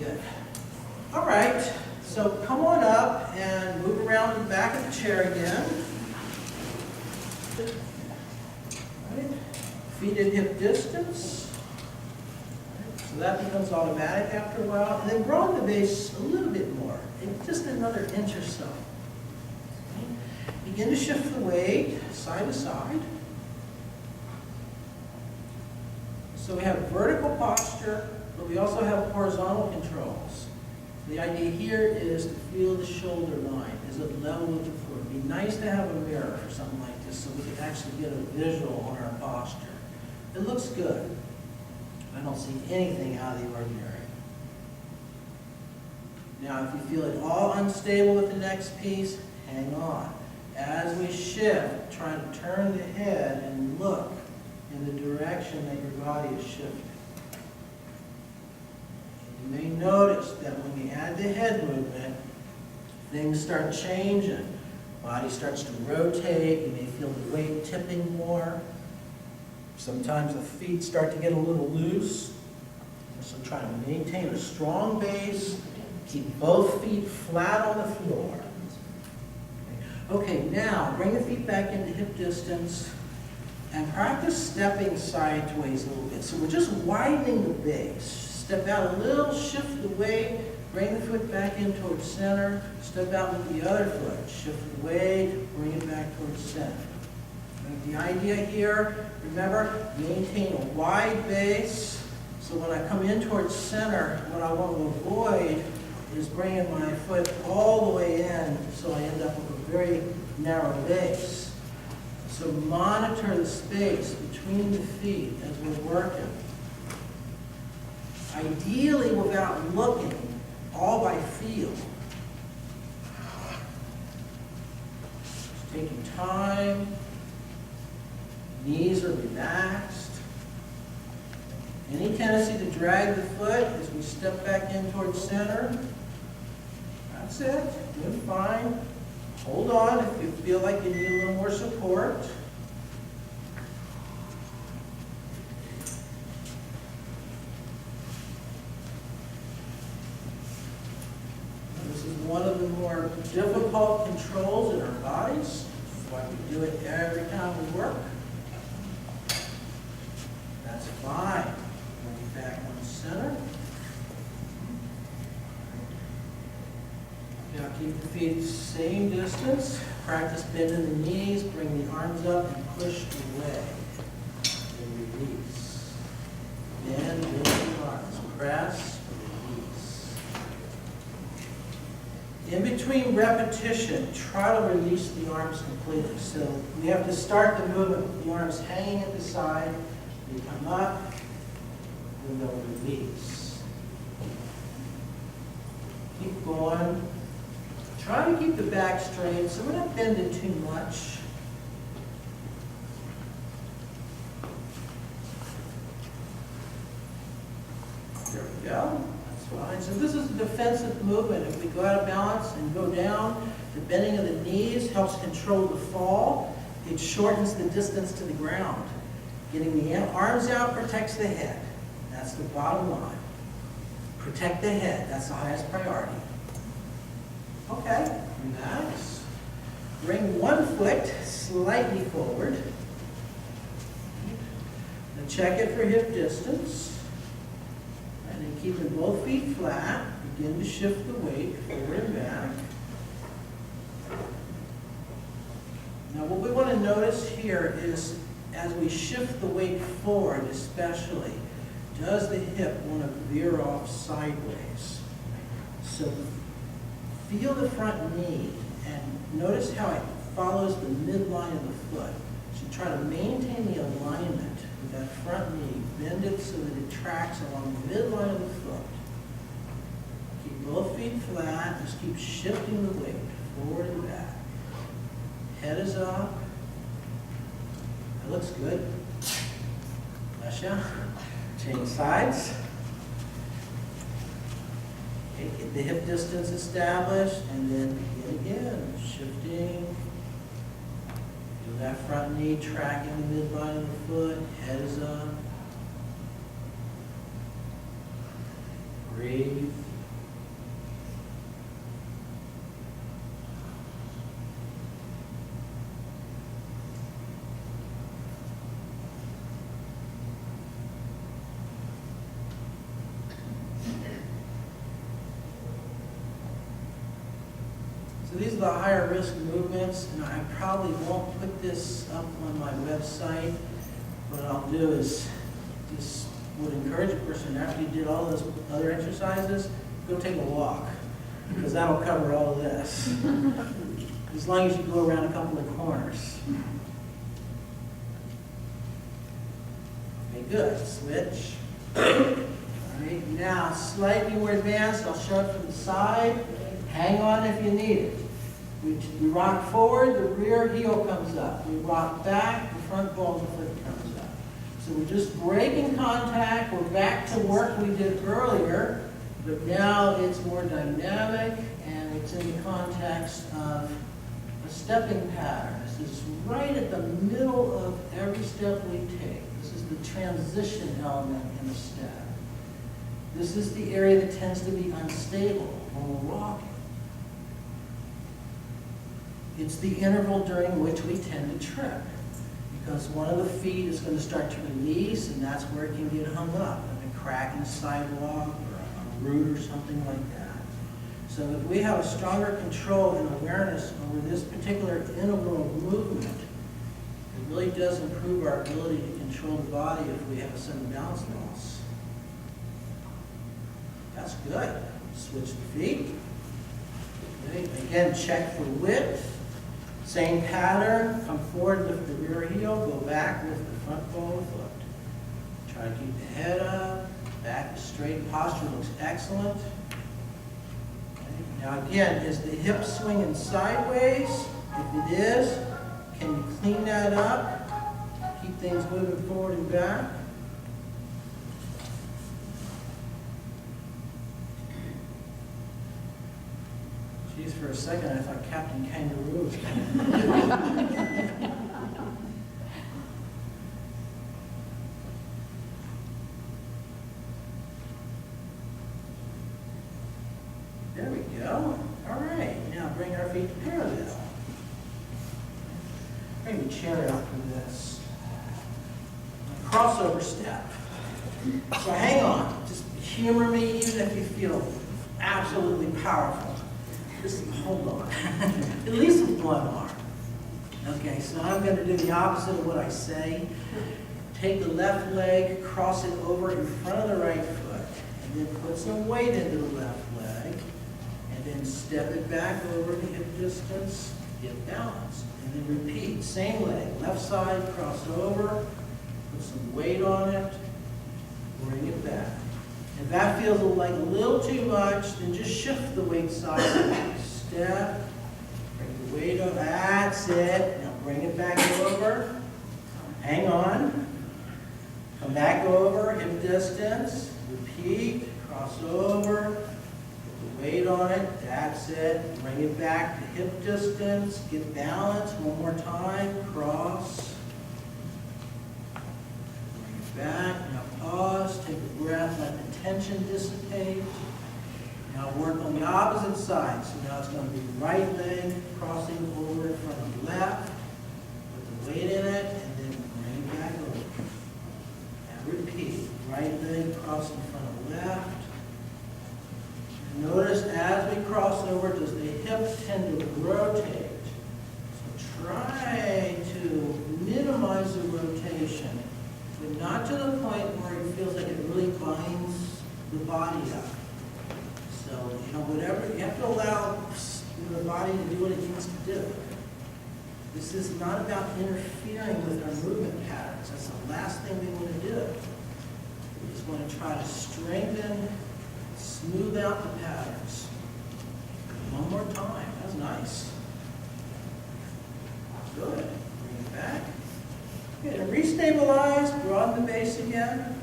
Good. All right, so come on up and move around the back of the chair again. All right. Feet at hip distance. All right. So that becomes automatic after a while. And then broaden the base a little bit more, just another inch or so. Okay. Begin to shift the weight side to side. So we have vertical posture, but we also have horizontal controls. The idea here is to feel the shoulder line. Is it level with the floor? It'd be nice to have a mirror for something like this so we can actually get a visual on our posture. It looks good. I don't see anything out of the ordinary. Now, if you feel it all unstable with the next piece, hang on. As we shift, try to turn the head and look in the direction that your body is shifting. You may notice that when you add the head movement, things start changing. Body starts to rotate. You may feel the weight tipping more. Sometimes the feet start to get a little loose. So try to maintain a strong base. Keep both feet flat on the floor. Okay, now bring the feet back into hip distance and practice stepping sideways a little bit. So we're just widening the base. Step out a little, shift the weight, bring the foot back in towards center, step out with the other foot, shift the weight, bring it back towards center. And the idea here, remember, maintain a wide base, so when I come in towards center, what I want to avoid is bringing my foot all the way in, so I end up with a very narrow base. So monitor the space between the feet as we're working. Ideally, without looking, all by feel. Just taking time. Knees are relaxed. Any tendency to drag the foot as we step back in towards center. That's it. Doing fine. Hold on if you feel like you need a little more support. This is one of the more difficult controls in our bodies. That's why we do it every time we work. That's fine. Bring it back on center. Now keep the feet same distance. Practice bending the knees. Bring the arms up and push away. And release. Bend the arms. Press. Release. In between repetition, try to release the arms completely. So we have to start the movement with the arms hanging at the side. They come up. And they'll release. Keep going. Try to keep the back straight, so we're not bending too much. There we go. That's fine. So this is a defensive movement. If we go out of balance and go down, the bending of the knees helps control the fall. It shortens the distance to the ground. Getting the arms out protects the head. That's the bottom line. Protect the head. That's the highest priority. Okay, relax. Bring one foot slightly forward. And check it for hip distance. And then keeping both feet flat, begin to shift the weight forward and back. Now what we want to notice here is as we shift the weight forward especially, does the hip want to veer off sideways? So feel the front knee and notice how it follows the midline of the foot. So try to maintain the alignment with that front knee. Bend it so that it tracks along the midline of the foot. Keep both feet flat. Just keep shifting the weight forward and back. Head is up. That looks good. Bless ya. Change sides. Get the hip distance established, and then begin again, shifting. Feel that front knee tracking the midline of the foot, head is up. Breathe. these are the higher risk movements, and I probably won't put this up on my website. What I'll do is just would encourage a person, after you did all those other exercises, go take a walk, because that'll cover all of this. As long as you go around a couple of corners. Okay, good. Switch. All right, now slightly more advanced. I'll show it from the side. Hang on if you need it. We rock forward, the rear heel comes up. We rock back, the front ball of the foot comes up. So we're just breaking contact. We're back to work we did earlier, but now it's more dynamic and it's in the context of a stepping pattern. This is right at the middle of every step we take. This is the transition element in the step. This is the area that tends to be unstable when we're walking. It's the interval during which we tend to trip, because one of the feet is going to start to release, and that's where it can get hung up, in a crack in the sidewalk or a root or something like that. So if we have a stronger control and awareness over this particular interval of movement, it really does improve our ability to control the body if we have a sudden balance loss. That's good. Switch the feet. Okay. Again, check for width. Same pattern. Come forward, lift the rear heel, go back, lift the front ball of the foot. Try to keep the head up, back straight. Posture looks excellent. Okay. Now again, is the hip swinging sideways? If it is, can you clean that up? Keep things moving forward and back. Geez, for a second I thought Captain Kangaroo was coming. There we go. All right, now bring our feet parallel. Bring the chair out for this. Crossover step. So hang on. Just humor me even if you feel absolutely powerful. Just hold on. At least with one arm. Okay, so I'm going to do the opposite of what I say. Take the left leg, cross it over in front of the right foot, and then put some weight into the left leg, and then step it back over to hip distance, get balanced. And then repeat, same leg, left side, cross over, put some weight on it, bring it back. If that feels like a little too much, then just shift the weight sideways. Step, bring the weight over, that's it. Now bring it back over, hang on, come back over, hip distance, repeat, cross over, put the weight on it, that's it. Bring it back to hip distance, get balance, one more time, cross, bring it back, now pause, take a breath, let the tension dissipate. Now work on the opposite side. So now it's going to be right leg crossing over in front of the left, put the weight in it, and then bring it back over. And repeat, right leg cross in front of the left. And notice as we cross over, does the hip tend to rotate? So try to minimize the rotation, but not to the point where it feels like it really binds the body up. So, whatever, you have to allow the body to do what it needs to do. This is not about interfering with our movement patterns. That's the last thing we want to do. We just want to try to strengthen, smooth out the patterns. One more time. That's nice. Good. Bring it back. Okay, to restabilize, broaden the base again.